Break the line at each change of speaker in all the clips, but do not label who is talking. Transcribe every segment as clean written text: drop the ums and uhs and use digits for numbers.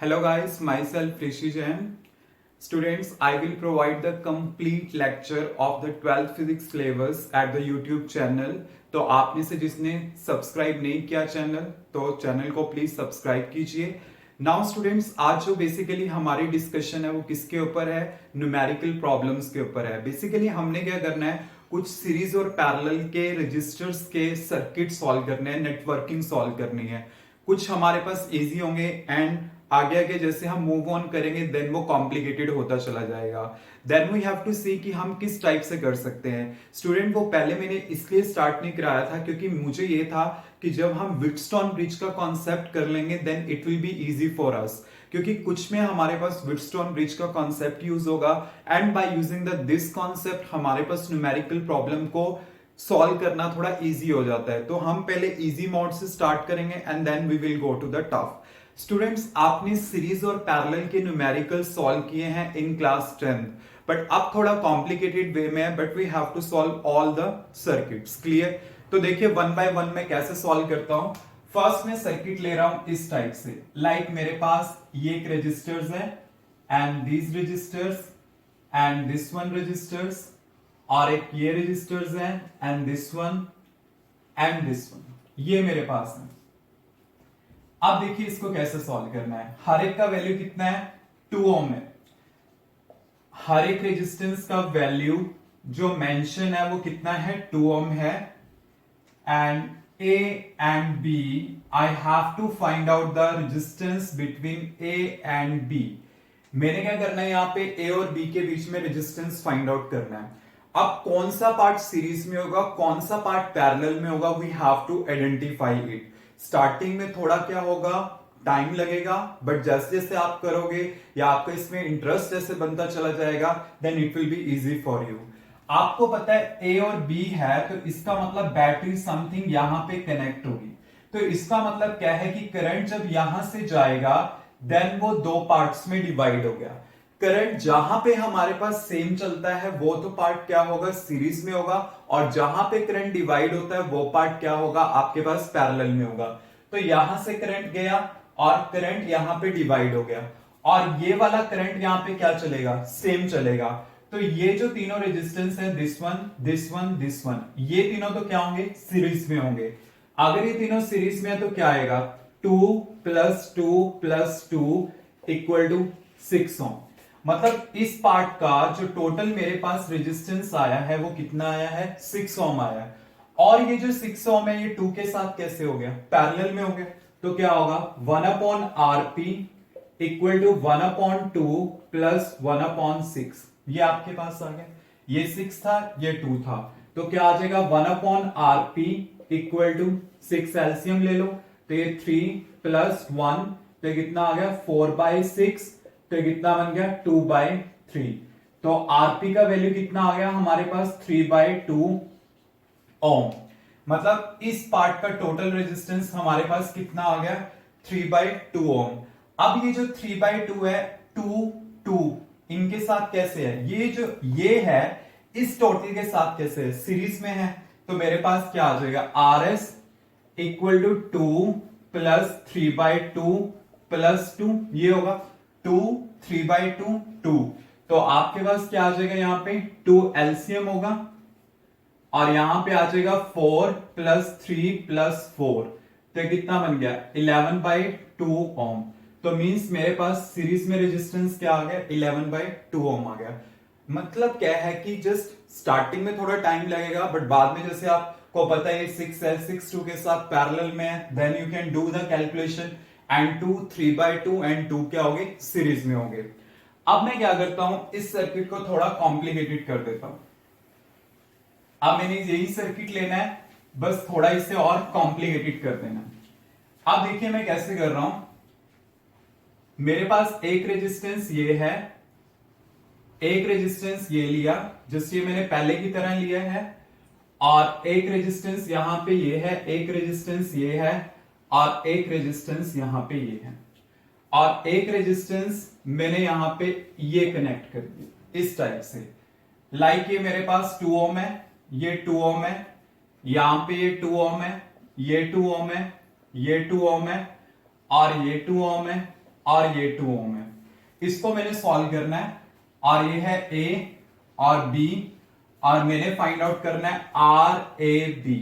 Hello guys, myself Rishi Jain. Students, I will provide the complete lecture of the 12th physics syllabus at the YouTube channel. तो आप में से जिसने subscribe नहीं किया channel, तो चैनल को प्लीज सब्सक्राइब कीजिए. नाउ स्टूडेंट्स, आज जो बेसिकली हमारी डिस्कशन है वो किसके ऊपर है? न्यूमेरिकल प्रॉब्लम्स के ऊपर है. बेसिकली हमने क्या करना है, कुछ सीरीज और पैरेलल के रजिस्टर्स के सर्किट सॉल्व करने हैं, नेटवर्किंग सॉल्व करनी है. कुछ हमारे पास इजी होंगे एंड आगे आगे जैसे हम मूव ऑन करेंगे देन वो कॉम्प्लिकेटेड होता चला जाएगा. देन वी हैव टू सी कि हम किस टाइप से कर सकते हैं. स्टूडेंट, वो पहले मैंने इसलिए स्टार्ट नहीं कराया था क्योंकि मुझे ये था कि जब हम व्हिटस्टोन ब्रिज का कॉन्सेप्ट कर लेंगे then it will be easy for us, क्योंकि कुछ में हमारे पास व्हिटस्टोन ब्रिज का कॉन्सेप्ट यूज होगा and by using this concept हमारे पास न्यूमेरिकल प्रॉब्लम को सॉल्व करना थोड़ा इजी हो जाता है. तो हम पहले इजी मोड से स्टार्ट करेंगे and then we will go to the tough. Students, आपने सीरीज और पैरेलल के न्यूमेरिकल सॉल्व किए हैं इन क्लास 10th, बट अब थोड़ा कॉम्प्लिकेटेड वे में है, but we have to solve all the circuits. Clear? तो देखिए वन बाय वन मैं कैसे सॉल्व करता हूं. फर्स्ट मैं सर्किट ले रहा हूं इस टाइप से, लाइक मेरे पास ये एक रजिस्टर्स है and these resistors and this one resistors, और एक ये रजिस्टर्स है and this one and this one, ये मेरे पास है. अब देखिए इसको कैसे सॉल्व करना है. हर एक का वैल्यू कितना है? 2 ओम है. हर एक रेजिस्टेंस का वैल्यू जो मेंशन है वो कितना है? 2 ओम है. And A and B, I have to find out the resistance between A and B. मैंने क्या करना है, यहाँ पे A और B के बीच में रेजिस्टेंस फाइंड आउट करना है. अब कौन सा पार्ट सीरीज में होगा, कौन सा पार्ट पैरेलल में होगा, we have to identify it. Starting में थोड़ा क्या होगा, टाइम लगेगा, बट जैसे जैसे आप करोगे या आपका इसमें इंटरेस्ट जैसे बनता चला जाएगा then it will be easy for you. आपको पता है ए और बी है, तो इसका मतलब बैटरी समथिंग यहां पे कनेक्ट होगी. तो इसका मतलब क्या है कि करंट जब यहां से जाएगा देन वो दो पार्ट्स में डिवाइड हो गया. करंट जहां पे हमारे पास सेम चलता है वो तो पार्ट क्या होगा, सीरीज में होगा, और जहां पे करंट डिवाइड होता है वो पार्ट क्या होगा, आपके पास पैरेलल में होगा. तो यहां से करंट गया और करंट यहां पे डिवाइड हो गया, और ये वाला करंट यहां पे क्या चलेगा, सेम चलेगा. तो ये जो तीनों रेजिस्टेंस है, this one this one this one, ये तीनों तो क्या होंगे, सीरीज में होंगे. अगर ये तीनों सीरीज में है तो क्या आएगा, 2 + 2 + 2 = 6 ओम. मतलब इस पार्ट का जो टोटल मेरे पास रेजिस्टेंस आया है वो कितना आया है, 6 ओम आया है. और ये जो 6 ओम है ये 2 के साथ कैसे हो गया, पैरेलल में हो गया. तो क्या होगा, 1/Rp = 1/2 + 1/6. ये आपके पास आ गया. ये 6 था, ये 2 था, तो क्या आ जाएगा, 1/Rp = 6. एलसीएम ले लो, तो ये 3 + 1, तो कितना आ गया, 4/6. तो कितना बन गया, 2/3. तो आरपी का वैल्यू कितना आ गया हमारे पास, 3/2 ओम. मतलब इस पार्ट का टोटल रेजिस्टेंस हमारे पास कितना आ गया, 3/2 ओम. अब ये जो 3/2 है, 2 2 इनके साथ कैसे है, ये जो ये है इस टोटल के साथ कैसे है, सीरीज में है. तो मेरे पास क्या आ जाएगा, RS = 2 + 3/2 + 2, ये होगा 2 3/2 2. तो आपके पास क्या आ जाएगा, यहां पे 2 एलसीएम होगा, और यहां पे आ जाएगा 4 + 3 + 4, तो कितना बन गया, 11/2 ओम. तो मींस मेरे पास सीरीज में रेजिस्टेंस क्या आ गया, 11/2 ओम आ गया. मतलब क्या है कि जस्ट स्टार्टिंग में थोड़ा टाइम लगेगा, बट बाद में जैसे आपको पता है 6 है, 6 2 के साथ पैरेलल में है, then you can do the calculation and 2 3/2 and 2 क्या होंगे, सीरीज में होंगे. अब मैं क्या करता हूं, इस सर्किट को थोड़ा कॉम्प्लिकेटेड कर देता हूं. अब मैंने यही सर्किट लेना है, बस थोड़ा इसे और कॉम्प्लिकेटेड कर देना. अब देखिए मैं कैसे कर रहा हूं. मेरे पास एक रेजिस्टेंस ये है, एक रेजिस्टेंस ये लिया, जस्ट ये मैंने पहले की तरह लिया है, और एक रेजिस्टेंस यहां पे ये है, एक रेजिस्टेंस ये है, और एक रेजिस्टेंस यहां पे ये है, और एक रेजिस्टेंस मैंने यहां पे ये कनेक्ट कर दिया इस टाइप से. लाइक ये मेरे पास 2 ओम है, ये 2 ओम है, यहां पे ये 2 ओम है, ये 2 ओम है, ये 2 ओम है, और ये 2 ओम है, और ये 2 ओम है। इसको मैंने सॉल्व करना है और ये है ए और बी और मैंने फाइंड आउट करना है आर ए बी।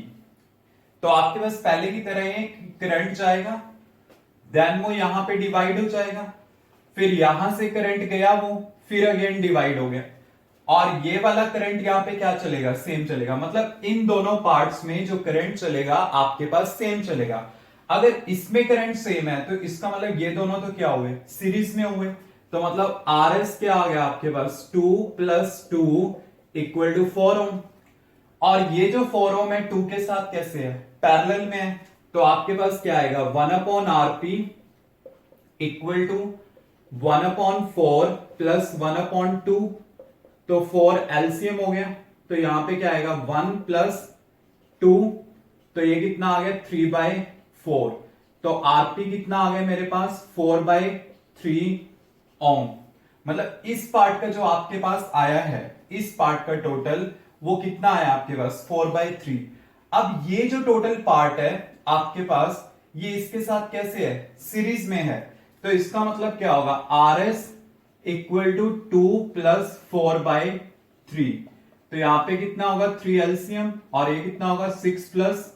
तो आपके पास पहले की तरह ये करंट जाएगा, देन वो यहां पे डिवाइड हो जाएगा, फिर यहां से करंट गया वो फिर अगेन डिवाइड हो गया और ये वाला करंट यहां पे क्या चलेगा, सेम चलेगा। मतलब इन दोनों पार्ट्स में जो करंट चलेगा आपके पास सेम चलेगा। अगर इसमें करंट सेम है तो इसका मतलब ये दोनों तो क्या हुए, सीरीज में हुए। तो मतलब आर एस क्या आ गया आपके पास, 2 + 2 = 4 ओम। और ये जो 4 ओम है 2 के साथ कैसे है, पैरेलल में है। तो आपके पास क्या आएगा, 1/Rp = 1/4 + 1/2। तो 4 एलसीएम हो गया, तो यहां पे क्या आएगा 1 + 2, तो ये कितना आ गया 3/4। तो आरपी कितना आ गया मेरे पास 4/3 ओम। मतलब इस पार्ट का जो आपके पास आया है, इस पार्ट का टोटल वो कितना आया आपके पास 4/3। अब ये जो टोटल पार्ट है आपके पास, ये इसके साथ कैसे है, सीरीज में है। तो इसका मतलब क्या होगा, आर एस = 2 + 4/3। तो यहां पे कितना होगा 3 एलसीएम और ये कितना होगा 6 +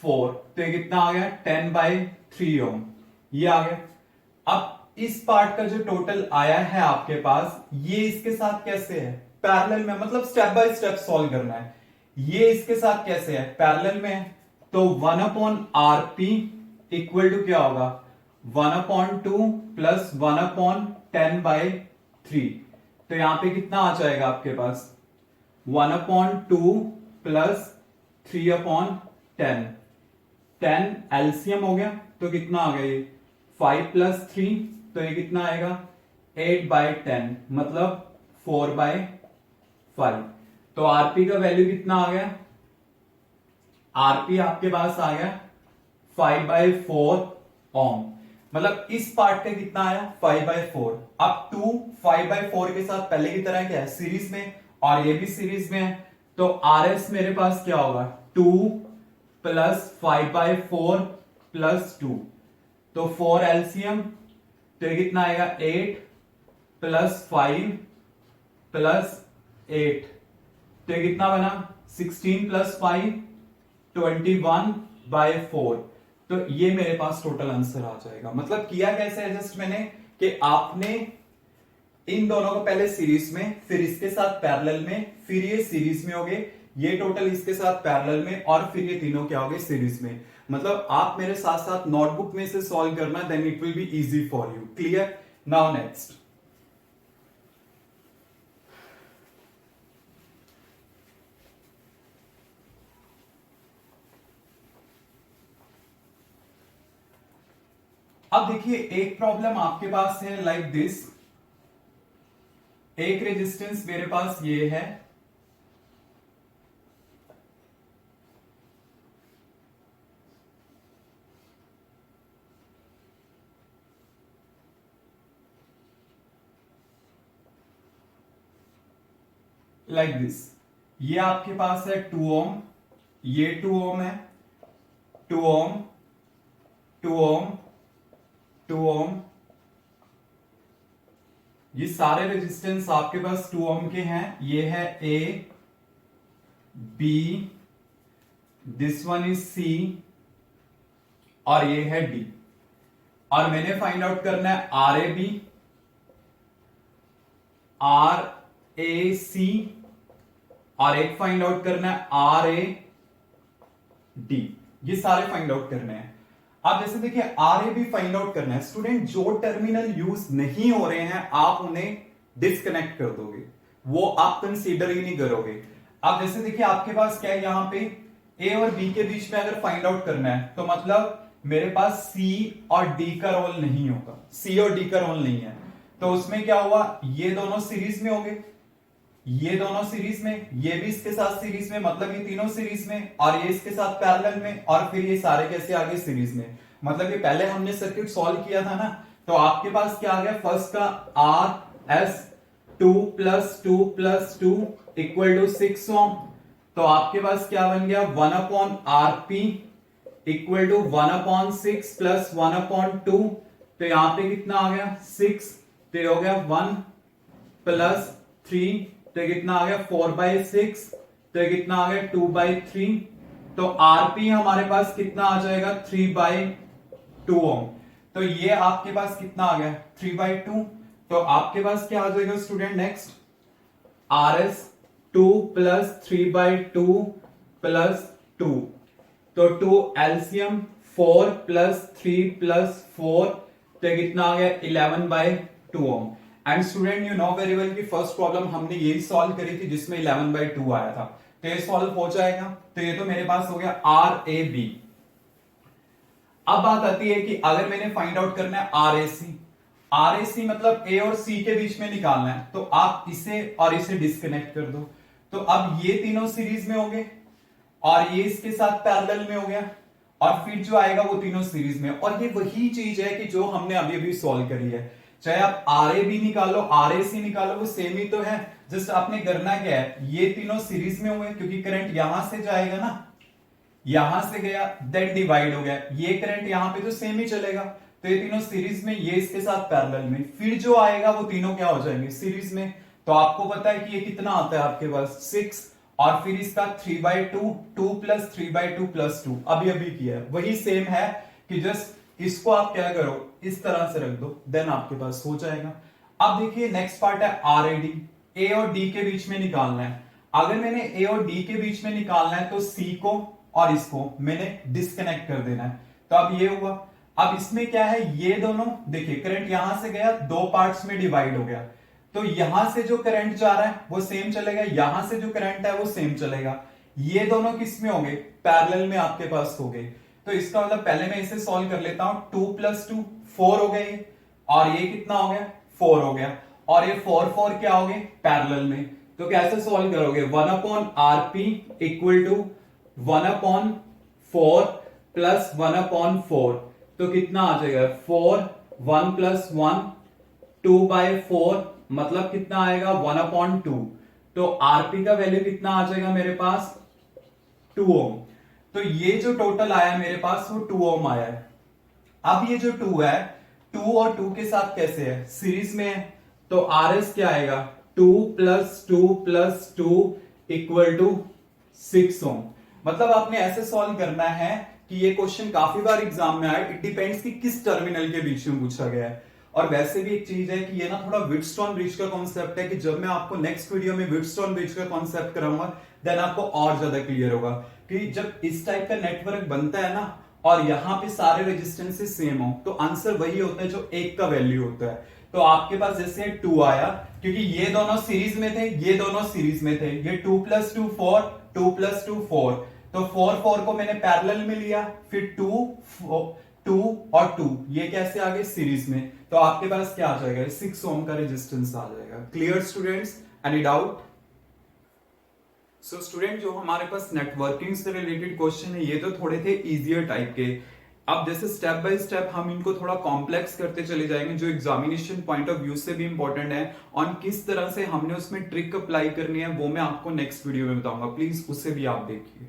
4, तो ये कितना आ गया 10/3 ओम, ये आ गया। अब इस पार्ट का जो टोटल आया है आपके पास, ये इसके साथ कैसे है, पैरेलल में। मतलब स्टेप बाय स्टेप सॉल्व करना है। ये इसके साथ कैसे है, पैरेलल में है। तो 1/Rp = क्या होगा 1/2 + 1/10/3। तो यहां पे कितना आ जाएगा आपके पास 1/2 + 3/10, 10 एलसीएम हो गया, तो कितना आ गया ये 5 + 3, तो ये कितना आएगा 8/10, मतलब 4/5। तो आरपी का वैल्यू कितना आ गया, आरपी आपके पास आ गया 5/4 ओम। मतलब इस पार्ट का कितना आया 5/4। अब 2 5/4 के साथ पहले की तरह क्या है, सीरीज में, और ये भी सीरीज में है। तो आर एस मेरे पास क्या होगा 2 + 5/4 + 2, तो 4 एलसीएम, तो ये कितना आएगा 8 + 5 + 8, तो ये कितना बना 16 + 5 21/4। तो ये मेरे पास टोटल आंसर आ जाएगा। मतलब किया कैसे है, जस्ट मैंने कि आपने इन दोनों को पहले सीरीज में, फिर इसके साथ पैरेलल में, फिर ये सीरीज में हो गए, ये टोटल इसके साथ पैरेलल में, और फिर ये तीनों क्या हो गए सीरीज में। मतलब आप मेरे साथ साथ नोटबुक में से सॉल्व करना, then it will be easy for you. Clear? Now next, अब देखिए एक प्रॉब्लम आपके पास है लाइक दिस। एक रेजिस्टेंस मेरे पास ये है, लाइक दिस। ये आपके पास है 2 ओम, ये 2 ओम है, 2 ओम, 2 ओम, 2 ओम। ये सारे रेजिस्टेंस आपके पास 2 ओम के हैं। ये है A, B, this one is C, और ये है डी। और मैंने फाइंड आउट करना है are A B, R A सी, और एक फाइंड आउट करना है आर ए डी। ये सारे फाइंड आउट करने हैं। आप जैसे देखिए R A B find out करना है। स्टूडेंट जो टर्मिनल यूज नहीं हो रहे हैं आप उन्हें डिस्कनेक्ट कर दोगे, वो आप कंसीडर ही नहीं करोगे। अब जैसे देखिए आपके पास क्या है, यहां पे ए और बी के बीच में अगर फाइंड आउट करना है तो मतलब मेरे पास सी और डी का रोल नहीं होगा, सी और डी का रोल नहीं है। तो उसमें क्या हुआ, ये दोनों सीरीज में हो गए, ये दोनों सीरीज में, ये भी इसके साथ सीरीज में, मतलब ये तीनों सीरीज में, और ये इसके साथ पैरेलल में, और फिर ये सारे कैसे आगे सीरीज में। मतलब ये पहले हमने सर्किट सॉल्व किया था ना, तो आपके पास क्या आ गया, फर्स्ट का आर एस 2 + 2 + 2 = 6 ओम। तो आपके पास क्या बन गया 1/Rp = 1/6 + 1/2, तो यहाँ पे कितना आ गया 6, तो ये हो गया 1 प्लस 3, तो कितना आ गया 4/6, तो कितना आ गया 2/3, तो आरपी हमारे पास कितना आ जाएगा 3/2 ओम। तो ये आपके पास कितना आ गया 3/2, तो आपके पास क्या आ जाएगा student next RS 2 plus 3/2 plus 2, तो 2 एलसीएम 4 प्लस 3 प्लस 4, तो कितना आ गया 11/2 ohm. And student you know very well कि फर्स्ट प्रॉब्लम हमने यही सॉल्व करी थी जिसमें 11/2 आया था, तो ये सॉल्व हो जाएगा। तो ये तो मेरे पास हो गया RAB। अब बात आती है कि अगर मैंने फाइंड आउट करना है RAC मतलब A और C के बीच में निकालना है, तो आप इसे और इसे डिस्कनेक्ट कर दो, तो अब ये तीनों सीरीज में हो गए और ये इसके साथ पैरेलल में हो गया, और फिर जो आएगा वो तीनों सीरीज में। और ये वही चीज है कि जो हमने अभी अभी सॉल्व करी है, चाहे आप RAB निकालो RAC निकालो, वो सेम ही तो है। जस्ट आपने करना क्या है, ये तीनों सीरीज में हुए क्योंकि करंट यहां से जाएगा ना, यहां से गया दैट डिवाइड हो गया, ये करंट यहां पे तो सेम ही चलेगा, तो ये तीनों सीरीज में, ये इसके साथ पैरेलल में, फिर जो आएगा वो तीनों क्या हो जाएंगे सीरीज में। तो आपको पता है कि ये कितना आता है आपके पास 6, और फिर इसका 3/2, 2 प्लस 3/2 प्लस 2 अभी अभी किया है, वही सेम है कि जस्ट इसको आप क्या करो इस तरह से रख दो, देन आपके पास हो जाएगा। अब देखिए नेक्स्ट पार्ट है RAD, A और D के बीच में निकालना है। अगर मैंने A और D के बीच में निकालना है तो C को और इसको मैंने डिस्कनेक्ट कर देना है, तो अब ये हुआ। अब इसमें क्या है, ये दोनों देखिए करंट यहां से गया, दो पार्ट्स में डिवाइड हो गया, तो यहां से जो करंट जा रहा है वो सेम चलेगा, यहां से जो करंट है वो सेम चलेगा। ये दोनों किस में हो गए, पैरेलल में आपके पास हो गए। तो इसका मतलब पहले मैं इसे सॉल्व कर लेता हूं, 2 प्लस 2 4 हो गए, और ये कितना हो गया 4 हो गया, और ये 4 क्या हो गए पैरेलल में। तो कैसे सॉल्व करोगे, 1/RP इक्वल टू 1/4 प्लस 1/4, तो कितना आ जाएगा 4, 1 प्लस 1 2/4, मतलब कितना आएगा 1/2, तो RP का वैल्यू कितना आ जाएगा मेरे पास 2 ओम। तो ये जो टोटल आया मेरे पास वो 2 ओम आया है। अब ये जो 2 है, 2 और 2 के साथ कैसे है, सीरीज में है, तो RS क्या आएगा 2 प्लस 2 प्लस 2 इक्वल टू 6 ओम। मतलब आपने ऐसे सॉल्व करना है कि ये क्वेश्चन काफी बार एग्जाम में आया, इट डिपेंड्स कि किस टर्मिनल के बीच में पूछा गया है। और वैसे भी एक चीज है कि ये ना थोड़ा व्हीटस्टोन ब्रिज का कॉन्सेप्ट है, कि जब मैं आपको नेक्स्ट वीडियो में व्हीटस्टोन ब्रिज का कॉन्सेप्ट कराऊंगा देन आपको और ज्यादा क्लियर होगा कि जब इस टाइप का नेटवर्क बनता है ना और यहाँ पे सारे रेजिस्टेंसेस सेम हो, तो आंसर वही होता है जो एक का वैल्यू होता है। तो आपके पास जैसे 2 आया क्योंकि ये दोनों सीरीज में थे, ये दोनों सीरीज में थे, ये 2 प्लस 2 4, 2 प्लस 2 4, तो 4 को मैंने पैरेलल में लिया, फिर 2 और 2 ये कैसे आ गए सीरीज में, तो आपके पास क्या आ जाएगा 6 ओम का रेजिस्टेंस आ जाएगा। Clear students, any doubt? So student जो हमारे पास नेटवर्किंग से रिलेटेड क्वेश्चन है ये तो थोड़े थे इजियर टाइप के। अब जैसे स्टेप बाय स्टेप हम इनको थोड़ा कॉम्प्लेक्स करते चले जाएंगे, जो एग्जामिनेशन पॉइंट ऑफ व्यू से भी इंपॉर्टेंट है, और किस तरह से हमने उसमें ट्रिक अप्लाई करनी है वो मैं आपको नेक्स्ट वीडियो में बताऊंगा, प्लीज उसे भी आप देखिए।